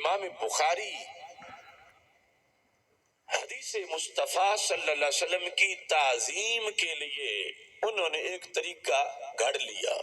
امام بخاری حدیث مصطفیٰ صلی اللہ علیہ وسلم کی تعظیم کے لیے انہوں نے ایک طریقہ گھڑ لیا،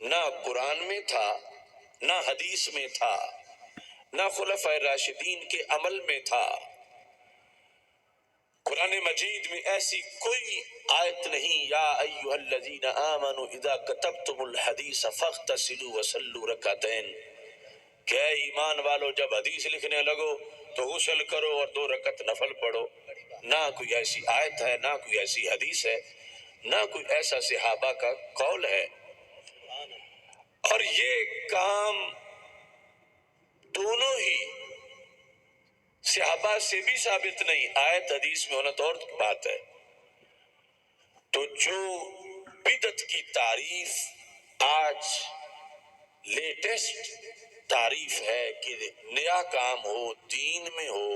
نہ قرآن میں تھا، نہ حدیث میں تھا، نہ خلفائے راشدین کے عمل میں تھا۔ قرآن مجید میں ایسی کوئی آیت نہیں، یا ایھا الذین آمنوا اذا کتبتم الحدیث فاغتسلوا وصلوا رکعتین، کہ اے ایمان والو جب حدیث لکھنے لگو تو غسل کرو اور 2 رکعت نفل پڑھو۔ نہ کوئی ایسی آیت ہے، نہ کوئی ایسی حدیث ہے، نہ کوئی ایسا صحابہ کا قول ہے۔ اور یہ کام دونوں ہی صحابہ سے بھی ثابت نہیں، آیت حدیث میں ہونا تو اور بات ہے۔ تو جو بدعت کی تعریف آج لیٹسٹ تعریف ہے کہ نیا کام ہو، دین میں ہو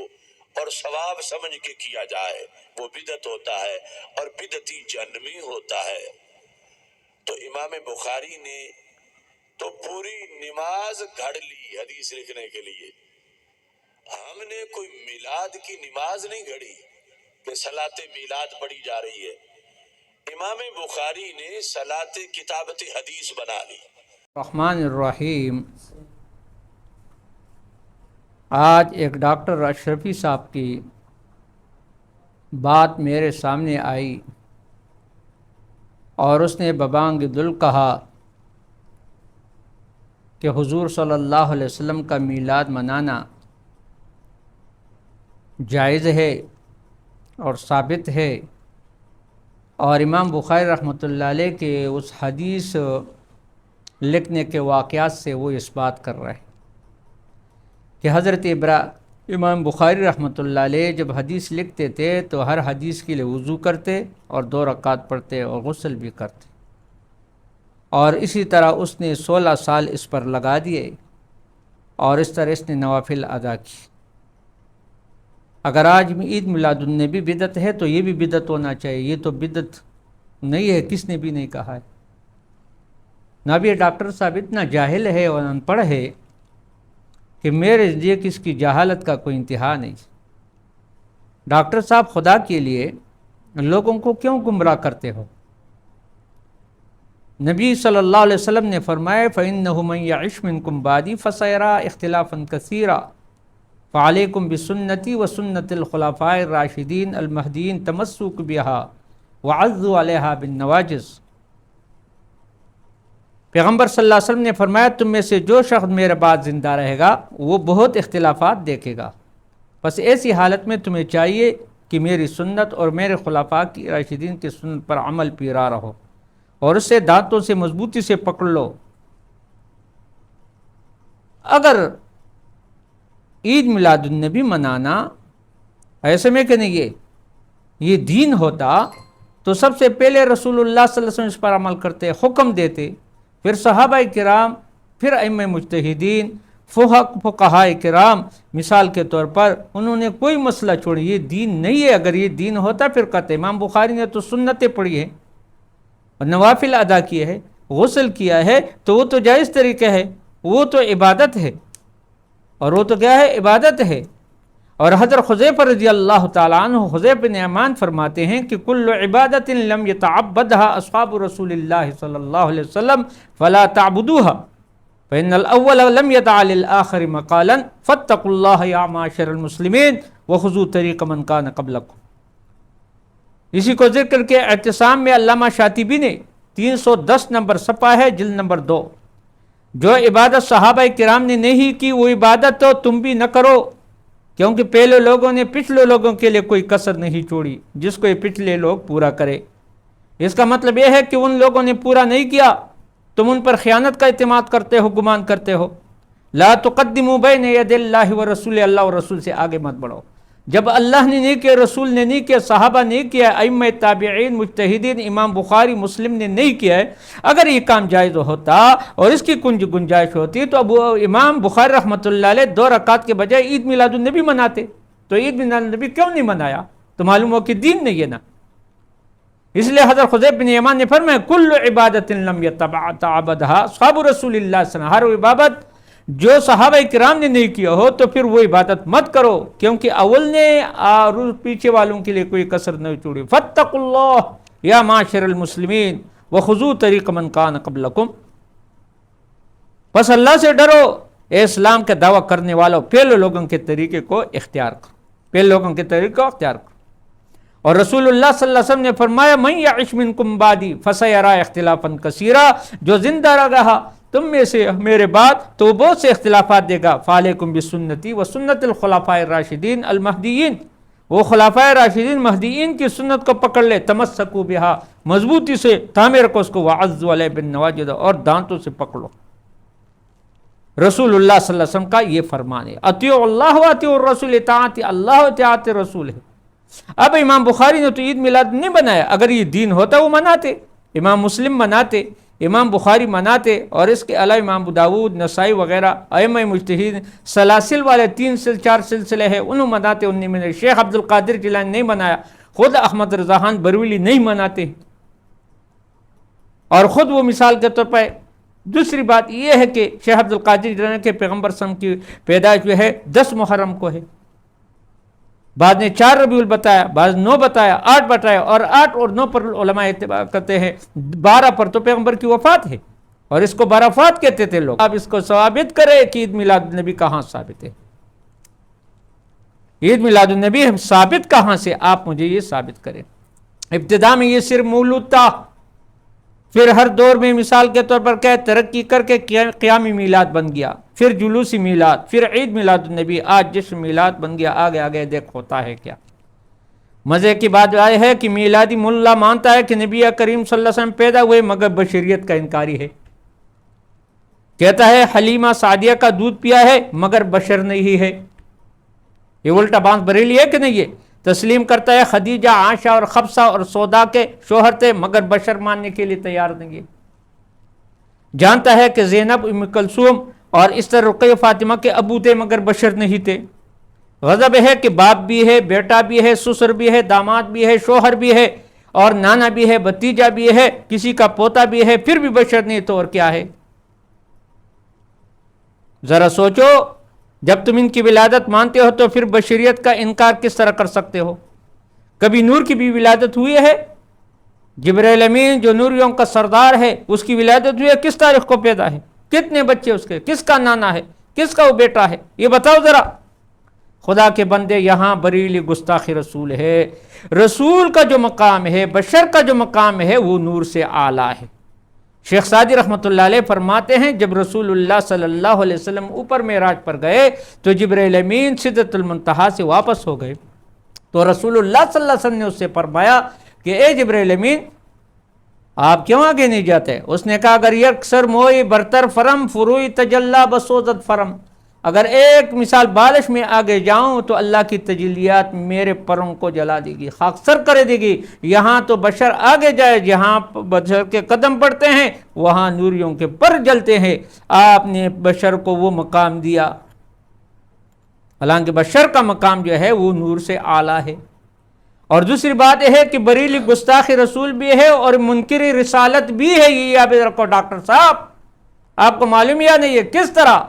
اور ثواب سمجھ کے کیا جائے، وہ بدعت ہوتا ہے اور بدعتی جہنمی ہوتا ہے۔ تو امام بخاری نے تو پوری نماز گھڑ لی حدیث لکھنے کے لیے۔ ہم نے کوئی میلاد کی نماز نہیں گھڑی کہ صلاۃ میلاد پڑھی جا رہی ہے، امام بخاری نے صلاۃ کتابت حدیث بنا لی۔ الرحمن الرحیم۔ آج ایک ڈاکٹر اشرفی صاحب کی بات میرے سامنے آئی اور اس نے ببانگ دل کہا کہ حضور صلی اللہ علیہ وسلم کا میلاد منانا جائز ہے اور ثابت ہے، اور امام بخاری رحمۃ اللہ علیہ کے اس حدیث لکھنے کے واقعات سے وہ اس بات کر رہے ہیں کہ حضرت امام بخاری رحمۃ اللہ علیہ جب حدیث لکھتے تھے تو ہر حدیث کے لیے وضو کرتے اور 2 رکعت پڑھتے اور غسل بھی کرتے، اور اسی طرح اس نے 16 سال اس پر لگا دیے اور اس طرح اس نے نوافل ادا کی۔ اگر آج عید میلاد النبی بدعت ہے تو یہ بھی بدعت ہونا چاہیے، یہ تو بدعت نہیں ہے، کس نے بھی نہیں کہا ہے۔ نہ بھی ڈاکٹر صاحب اتنا جاہل ہے اور ان پڑھ ہے کہ میرے لیے کس کی جہالت کا کوئی انتہا نہیں۔ ڈاکٹر صاحب خدا کے لیے لوگوں کو کیوں گمراہ کرتے ہو؟ نبی صلی اللہ علیہ وسلم نے فرمایا فَإِنَّهُ مَن يَعِشْ مِنكُم بَعْدِي فَسَيَرَىٰ اخْتِلَافًا كَثِيرًا فَعَلَيْكُمْ بِسُنَّتِي وَسُنَّةِ الْخُلَفَاءِ الرَّاشِدِينَ الْمَهْدِيِّينَ تَمَسُّكُوا بِهَا وَعَضُّوا عَلَيْهَا بِالنَّوَاجِذ۔ پیغمبر صلی اللہ علیہ وسلم نے فرمایا تم میں سے جو شخص میرے بعد زندہ رہے گا وہ بہت اختلافات دیکھے گا، بس ایسی حالت میں تمہیں چاہیے کہ میری سنت اور میرے خلفاء کی راشدین کی سنت پر عمل پیرا رہو اور اس سے دانتوں سے مضبوطی سے پکڑ لو۔ اگر عید میلاد النبی منانا ایسے میں کہ نہیں یہ دین ہوتا تو سب سے پہلے رسول اللہ صلی اللہ علیہ وسلم اس پر عمل کرتے، حکم دیتے، پھر صحابہ کرام، پھر ائمہ مجتہدین، فقہاء کرام، مثال کے طور پر انہوں نے کوئی مسئلہ چھوڑی، یہ دین نہیں ہے۔ اگر یہ دین ہوتا پھر کہتے امام بخاری نے تو سنتیں پڑھی ہیں اور نوافل ادا کیے ہیں، غسل کیا ہے، تو وہ تو جائز طریقہ ہے، وہ تو عبادت ہے، اور وہ تو کیا ہے؟ عبادت ہے۔ اور حضرت حذیفہ رضی اللہ تعالیٰ عنہ، حذیفہ بن یمان فرماتے ہیں کہ کل عبادت لم يتعبدها اصحاب رسول اللہ صلی اللہ علیہ وسلم فلا تعبدوها فإن الأول لم يدع للآخر مقالا فاتقوا الله يا معاشر المسلمین وخذوا طریق من كان قبلكم۔ اسی کو ذکر کے اعتصام میں علامہ شاطبی نے 310 نمبر صفحہ ہے، جلد نمبر 2، جو عبادت صحابہ کرام نے نہیں کی وہ عبادت تو تم بھی نہ کرو، کیونکہ پہلے لوگوں نے پچھلے لوگوں کے لیے کوئی کسر نہیں چھوڑی جس کو یہ پچھلے لوگ پورا کرے۔ اس کا مطلب یہ ہے کہ ان لوگوں نے پورا نہیں کیا، تم ان پر خیانت کا اعتماد کرتے ہو، گمان کرتے ہو۔ لا تقدموا بین ید اللہ ورسول، اللہ اور رسول سے آگے مت بڑھو۔ جب اللہ نے نہیں کیا، رسول نے نہیں کیا، صحابہ نے کیا، ائمہ تابعین، مجتہدین، امام بخاری، مسلم نے نہیں کیا ہے، اگر یہ کام جائز ہوتا اور اس کی گنجائش ہوتی تو اب امام بخاری رحمۃ اللہ علیہ 2 رکعت کے بجائے عید میلاد النبی مناتے۔ تو عید میلاد النبی کیوں نہیں منایا؟ تو معلوم ہو کہ دین نہیں ہے نا۔ اس لیے حضرت حذیفہ بن یمان نے فرمایا کل عبادت لم یتعبدها اصحاب رسول اللہ صلی اللہ علیہ وسلم، ہر عبادت جو صحابہ کرام نے نہیں کیا ہو تو پھر وہ عبادت مت کرو، کیونکہ اول نے پیچھے والوں کے لیے کوئی کسر نہیں چھوڑی۔ فاتقوا اللہ یا معاشر المسلمین وخذوا طریق من کان قبلکم، بس اللہ سے ڈرو اے اسلام کا دعویٰ کرنے والوں، پہلے لوگوں کے طریقے کو اختیار کرو، پہلے لوگوں کے طریقے کو اختیار کرو۔ اور رسول اللہ صلی اللہ علیہ وسلم نے فرمایا من یعش منکم بعدی فسیری اختلافا کثیرا، جو زندہ رہا تم میں سے میرے بعد تو وہ بہت سے اختلافات دے گا، فعلیکم بسنتی وسنت الخلفاء الراشدین المہدیین، وہ خلفاء راشدین مہدیین کی سنت کو پکڑ لے، تمسکوا بہا، مضبوطی سے تھامے رکھو اس کو، وعضوا علیہ بالنواجذ، اور دانتوں سے پکڑو۔ رسول اللہ صلی اللہ علیہ وسلم کا یہ فرمان ہے، اطیعوا اللہ و اطیعوا الرسول، اطاعت اللہ و اطاعت رسول ہے۔ اب امام بخاری نے تو عید میلاد نہیں بنایا، اگر یہ دین ہوتا وہ مناتے، امام مسلم مناتے، امام بخاری مناتے، اور اس کے علاوہ امام ابو داؤد، نسائی وغیرہ ائمہ مجتہدین سلاسل والے 4 سلسلے ہیں انہوں مناتے، انہیں میں شیخ عبد القادر جیلانی نہیں منایا، خود احمد رضا خان بریلوی نہیں مناتے، اور خود وہ مثال کے طور پر۔ دوسری بات یہ ہے کہ شیخ عبد القادر جیلانی کے پیغمبر صلی اللہ علیہ وسلم کی پیدائش جو ہے 10 محرم کو ہے، بعد نے 4 ربیع الاول بتایا، بعد 9 بتایا، 8 بتایا، اور 8 اور 9 پر علماء اتباع کرتے ہیں، 12 پر تو پیغمبر کی وفات ہے، اور اس کو برافات کہتے تھے لوگ۔ آپ اس کو ثابت کرے کہ عید میلاد النبی کہاں ثابت ہے، عید میلاد النبی ثابت کہاں سے، آپ مجھے یہ ثابت کریں۔ ابتدا میں یہ صرف مولود تھا، پھر ہر دور میں مثال کے طور پر کہ ترقی کر کے قیامی میلاد بن گیا، پھر جلوسی میلاد، پھر عید میلاد النبی، آج جشن میلاد بن گیا، آگے آگے دیکھ ہوتا ہے کیا۔ مزے کی بات یہ ہے کہ میلادی ملا مانتا ہے کہ نبی کریم صلی اللہ علیہ وسلم پیدا ہوئے مگر بشریت کا انکاری ہے، کہتا ہے حلیمہ سعدیہ کا دودھ پیا ہے مگر بشر نہیں ہے، یہ الٹا بانس بریلی ہے کہ نہیں؟ یہ تسلیم کرتا ہے خدیجہ، عائشہ اور حفصہ اور سودا کے شوہر تھے مگر بشر ماننے کے لیے تیار نہیں ہے، جانتا ہے کہ زینب، ام کلثوم اور اس طرح رقیہ فاطمہ کے ابو تھے مگر بشر نہیں تھے، غضب ہے کہ باپ بھی ہے، بیٹا بھی ہے، سسر بھی ہے، داماد بھی ہے، شوہر بھی ہے، اور نانا بھی ہے، بھتیجا بھی ہے، کسی کا پوتا بھی ہے، پھر بھی بشر نہیں تو اور کیا ہے؟ ذرا سوچو، جب تم ان کی ولادت مانتے ہو تو پھر بشریت کا انکار کس طرح کر سکتے ہو؟ کبھی نور کی بھی ولادت ہوئی ہے؟ جبرائیل امین جو نوریوں کا سردار ہے اس کی ولادت ہوئی ہے، کس تاریخ کو پیدا ہے؟ کتنے بچے اس کے؟ کس کا نانا ہے؟ کس کا وہ بیٹا ہے؟ یہ بتاؤ ذرا۔ خدا کے بندے، یہاں بریلی گستاخی رسول ہے، رسول کا جو مقام ہے، بشر کا جو مقام ہے وہ نور سے اعلیٰ ہے۔ شیخ سعدی رحمۃ اللہ علیہ فرماتے ہیں جب رسول اللہ صلی اللہ علیہ وسلم اوپر معراج پر گئے تو جبرائیل امین سدرۃ المنتہا سے واپس ہو گئے، تو رسول اللہ صلی اللہ علیہ وسلم نے اس سے فرمایا کہ اے جبرائیل امین آپ کیوں آگے نہیں جاتے؟ اس نے کہا اگر یکسر موئی برتر فرم فروئی تجلا بسوزت فرم، اگر ایک مثال بالش میں آگے جاؤں تو اللہ کی تجلیات میرے پروں کو جلا دے گی، خاکسر کر دے گی۔ یہاں تو بشر آگے جائے، جہاں بشر کے قدم پڑتے ہیں وہاں نوریوں کے پر جلتے ہیں۔ آپ نے بشر کو وہ مقام دیا، حالانکہ بشر کا مقام جو ہے وہ نور سے اعلیٰ ہے۔ اور دوسری بات یہ ہے کہ بریلی گستاخ رسول بھی ہے اور منکر رسالت بھی ہے، یہ یاد رکھو ڈاکٹر صاحب، آپ کو معلوم یا نہیں ہے کس طرح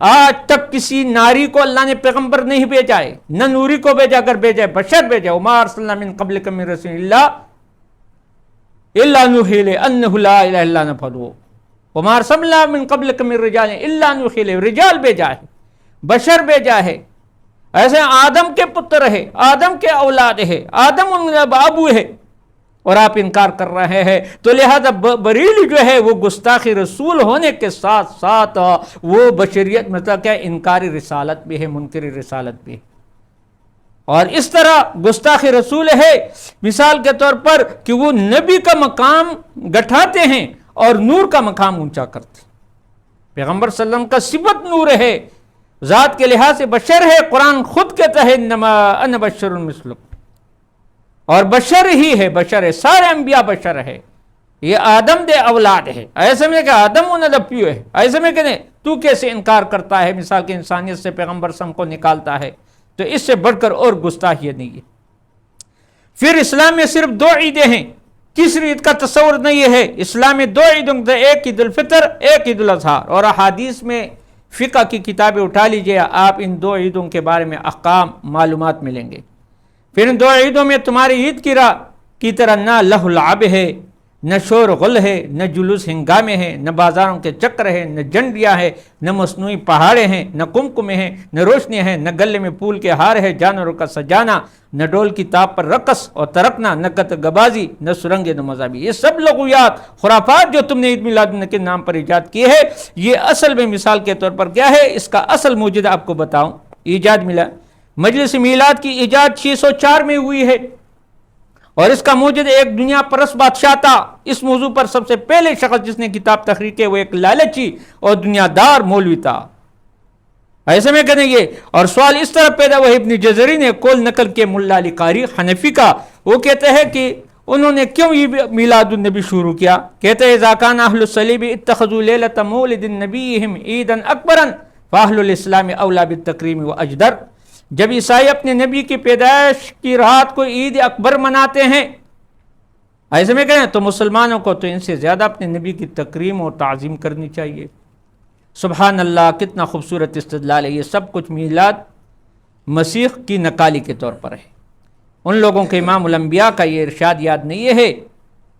آج تک کسی ناری کو اللہ نے پیغمبر نہیں بھیجا ہے، نہ نوری کو بھیجا، اگر بھیجا بشر بھیجا، وما ارسلنا من قبلک من رسول اللہ الا نوحی الیہ انہ لا الہ الا انا فاعبدون، وما ارسلنا من قبلک من رجال الا نوحی الیہ، رجال بھیجا ہے، بشر بھیجا ہے، ایسے آدم کے پتر ہے، آدم کے اولاد ہے، آدم ان کا ابو ہے، اور آپ انکار کر رہے ہیں۔ تو لہذا بریلی جو ہے وہ گستاخی رسول ہونے کے ساتھ ساتھ وہ بشریت مطلب کیا انکاری رسالت بھی ہے، منکری رسالت بھی ہے، اور اس طرح گستاخی رسول ہے مثال کے طور پر کہ وہ نبی کا مقام گٹھاتے ہیں اور نور کا مقام اونچا کرتے ہیں۔ پیغمبر صلی اللہ علیہ وسلم کا صفت نور ہے، ذات کے لحاظ سے بشر ہے، قرآن خود کہتا ہے انما انا بشر مثلکم، اور بشر ہی ہے، بشر ہے، سارے انبیاء بشر ہے، یہ آدم دے اولاد ہے، ایسے میں کہ آدم انہیں دپیو ہے، ایسے میں کہ نہیں تو کیسے انکار کرتا ہے مثال کے انسانیت سے پیغمبر سم کو نکالتا ہے؟ تو اس سے بڑھ کر اور گستاخی نہیں ہے۔ پھر اسلام میں صرف 2 عیدیں ہیں، تیسری عید کا تصور نہیں ہے۔ اسلام میں 2 عیدوں، ایک عید الفطر، ایک عید الاضحیٰ، اور احادیث میں فقہ کی کتابیں اٹھا لیجئے، آپ ان 2 عیدوں کے بارے میں احکام معلومات ملیں گے۔ پھر ان 2 عیدوں میں تمہاری عید کی طرح نہ لہو لعب ہے، نہ شور غل ہے، نہ جلوس ہنگامے ہیں، نہ بازاروں کے چکر ہیں، نہ جنڈیاں ہیں، نہ مصنوعی پہاڑے ہیں، نہ کمکمے ہیں، نہ روشنیاں ہیں، نہ گلے میں پھول کے ہار ہے، جانوروں کا سجانا، نہ ڈول کی تاپ پر رقص اور ترکنا، نہ قطع گبازی، نہ سرنگیں، نہ مذہبی۔ یہ سب لغویات، خرافات جو تم نے عید میلاد النبی کے نام پر ایجاد کی ہے، یہ اصل میں مثال کے طور پر کیا ہے، اس کا اصل موجود آپ کو بتاؤں۔ ایجاد مجلس میلاد کی ایجاد 604 میں ہوئی ہے، اور اس کا موجد ایک دنیا پرست بادشاہ تھا۔ اس موضوع پر سب سے پہلے شخص جس نے کتاب تحریر کی وہ ایک لالچی اور دنیا دار مولوی تھا۔ ایسے میں کہیں گے، اور سوال اس طرح پیدا ہوا، ابن جزری نے قول نقل کے ملا علی قاری حنفی کا، وہ کہتے ہیں کہ انہوں نے کیوں یہ میلاد النبی شروع کیا، کہتے ہیں اذا کان اہل الصلیب اتخذوا لیلۃ مولد نبیہم عیدا اکبرا فاہل الاسلام اولا بالتکریم واجدر۔ جب عیسائی اپنے نبی کی پیدائش کی رات کو عید اکبر مناتے ہیں، ایسے میں کہیں تو مسلمانوں کو تو ان سے زیادہ اپنے نبی کی تکریم اور تعظیم کرنی چاہیے۔ سبحان اللہ، کتنا خوبصورت استدلال ہے۔ یہ سب کچھ میلاد مسیح کی نقالی کے طور پر ہے۔ ان لوگوں کے امام الانبیاء کا یہ ارشاد یاد نہیں ہے،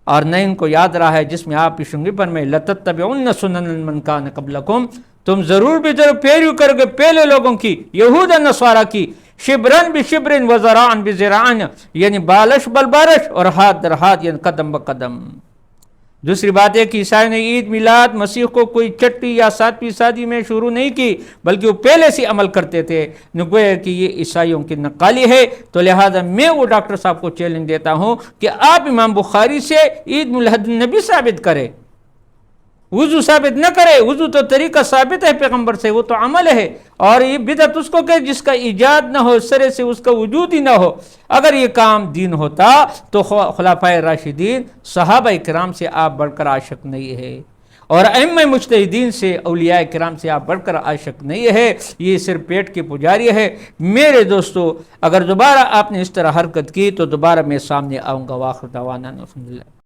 اور نہ ان کو یاد رہا ہے، جس میں آپ پیشنگی پر میں لَتَتَّبِعُنَّ سُنَنَ مَنْ كَانَ قَبْلَكُمْ، تم ضرور بھی ضرور پیروی کرو گے پہلے لوگوں کی، یہود نصارہ کی، شبرن بشبرن وزرعن بزرعن، یعنی بالش بالبارش اور ہاتھ در ہاتھ، یعنی قدم بقدم۔ دوسری بات ہے کہ عیسائی نے عید میلاد مسیح کو کوئی چھٹی یا 7ویں صدی میں شروع نہیں کی، بلکہ وہ پہلے سے عمل کرتے تھے، گویا کہ یہ عیسائیوں کی نقالی ہے۔ تو لہذا میں وہ ڈاکٹر صاحب کو چیلنج دیتا ہوں کہ آپ امام بخاری سے عید میلاد النبی ثابت کریں، وضو ثابت نہ کرے۔ وضو تو طریقہ ثابت ہے پیغمبر سے، وہ تو عمل ہے، اور یہ بدعت اس کو کہ جس کا ایجاد نہ ہو، سرے سے اس کا وجود ہی نہ ہو۔ اگر یہ کام دین ہوتا تو خلفائے راشدین صحابہ کرام سے آپ بڑھ کر عاشق نہیں ہے، اور ائمہ مجتہدین سے، اولیاء کرام سے آپ بڑھ کر عاشق نہیں ہے۔ یہ صرف پیٹ کی پجاری ہے۔ میرے دوستو، اگر دوبارہ آپ نے اس طرح حرکت کی تو دوبارہ میں سامنے آؤں گا۔ واخر دعوانا الحمدللہ۔